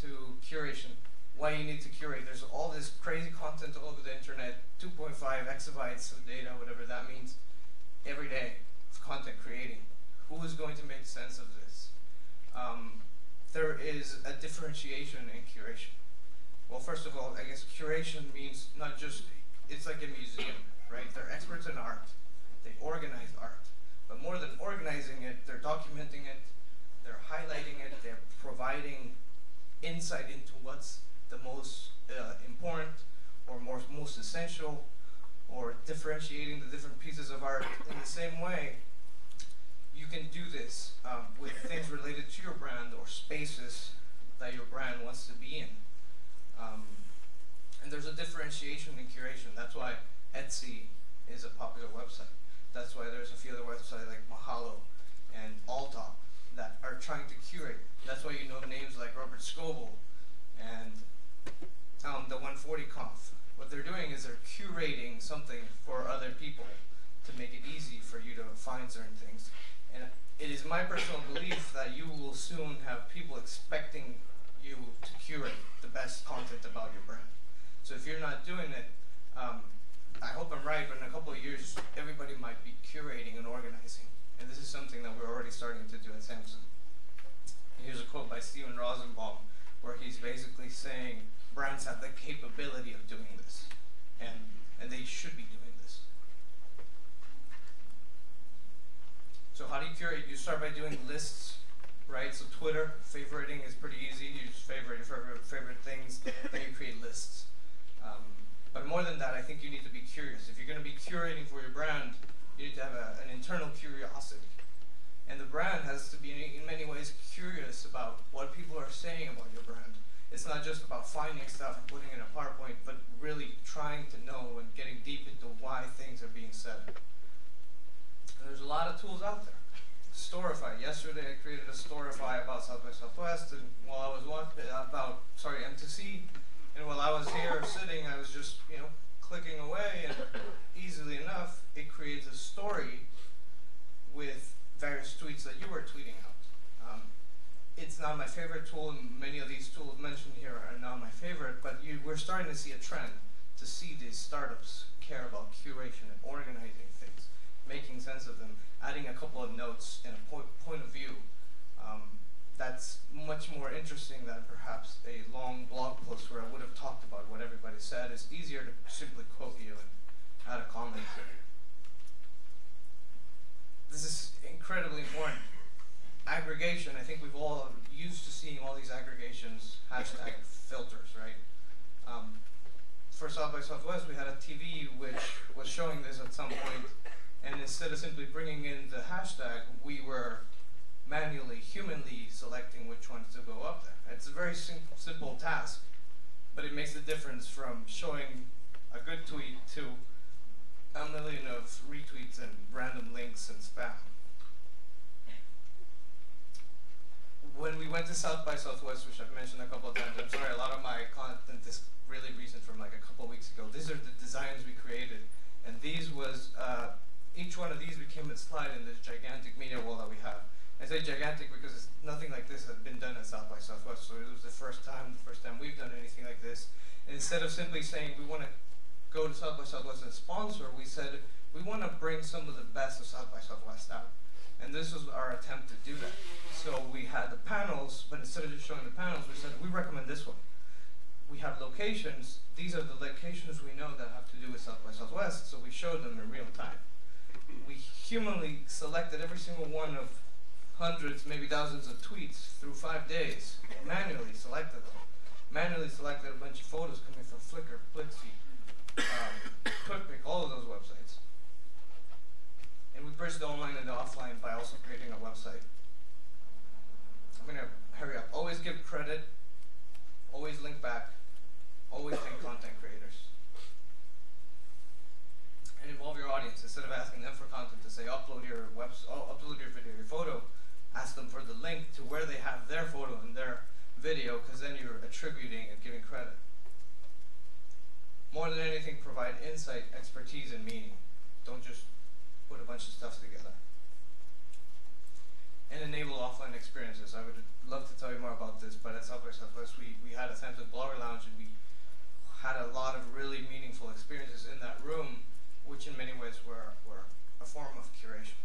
to curation, why you need to curate. There's all this crazy content all over the internet, 2.5 exabytes of data, whatever that means, every day of content creating. Who is going to make sense of this? There is a differentiation in curation. Well, first of all, I guess curation means not just, it's like a museum, right? They're experts in art. They organize art. But more than organizing it, they're documenting it, they're highlighting it, they're providing insight into what's the most important or most essential, or differentiating the different pieces of art. In the same way, you can do this with things related to your brand or spaces that your brand wants to be in. And there's a differentiation in curation. That's why Etsy is a popular website. That's why there's a few other websites like Mahalo and Alltop that are trying to curate. That's why you know names like Robert Scoble and the 140 Conf. What they're doing is they're curating something for other people to make it easy for you to find certain things. And it is my personal belief that you will soon have people expecting you to curate the best content about your brand. So if you're not doing it, I hope I'm right, but in a couple of years, everybody might be curating and organizing. And this is something that we're already starting to do at Samsung. Here's a quote by Steven Rosenbaum, where he's basically saying brands have the capability of doing this, and they should be doing this. So how do you curate? You start by doing lists, right? So Twitter, favoriting is pretty easy. You just favorite your favorite things, then you create lists. But more than that, I think you need to be curious. If you're going to be curating for your brand, you need to have an internal curiosity. And the brand has to be, in many ways, curious about what people are saying about your brand. It's not just about finding stuff and putting it in a PowerPoint, but really trying to know and getting deep into why things are being said. And there's a lot of tools out there. Storify. Yesterday I created a Storify about South by Southwest, and while I was M2C, and while I was here sitting, I was just, clicking away, and easily enough, it creates a story with various tweets that you were tweeting out. It's not my favorite tool, and many of these tools mentioned here are not my favorite, but we're starting to see a trend to see these startups care about curation and organizing things, making sense of them, adding a couple of notes and a point of view. That's much more interesting than perhaps a long blog post where I would have talked about what everybody said. It's easier to simply quote you and add a comment here. This is incredibly important. Aggregation, I think we've all used to seeing all these aggregations, hashtag filters, right? For South by Southwest, we had a TV which was showing this at some point, and instead of simply bringing in the hashtag, we were manually, humanly selecting which ones to go up there. It's a very simple task, but it makes the difference from showing a good tweet to a million of retweets and random links and spam. When we went to South by Southwest, which I've mentioned a couple of times, I'm sorry, a lot of my content is really recent from like a couple of weeks ago. These are the designs we created, and these was, each one of these became a slide in this gigantic media wall that we have. I say gigantic because nothing like this had been done at South by Southwest, so it was the first time we've done anything like this. And instead of simply saying we want to go to South by Southwest and sponsor, we said we want to bring some of the best of South by Southwest out. And this was our attempt to do that. So we had the panels, but instead of just showing the panels, we said we recommend this one. We have locations. These are the locations we know that have to do with South by Southwest, so we showed them in real time. We humanly selected every single one of hundreds, maybe thousands of tweets through 5 days, manually selected them. Manually selected a bunch of photos coming from Flickr, Plixie, QuickPick, all of those websites. And we bridged the online and the offline by also creating a website. I'm going to hurry up. Always give credit, always link back, always thank content creators. And involve your audience. Instead of asking them for content to say upload your video, your photo, ask them for the link to where they have their photo and their video, because then you're attributing and giving credit. More than anything, provide insight, expertise, and meaning. Don't just put a bunch of stuff together. And enable offline experiences. I would love to tell you more about this, but at South by Southwest, we had a Samsung Blogger Lounge, and we had a lot of really meaningful experiences in that room, which in many ways were a form of curation.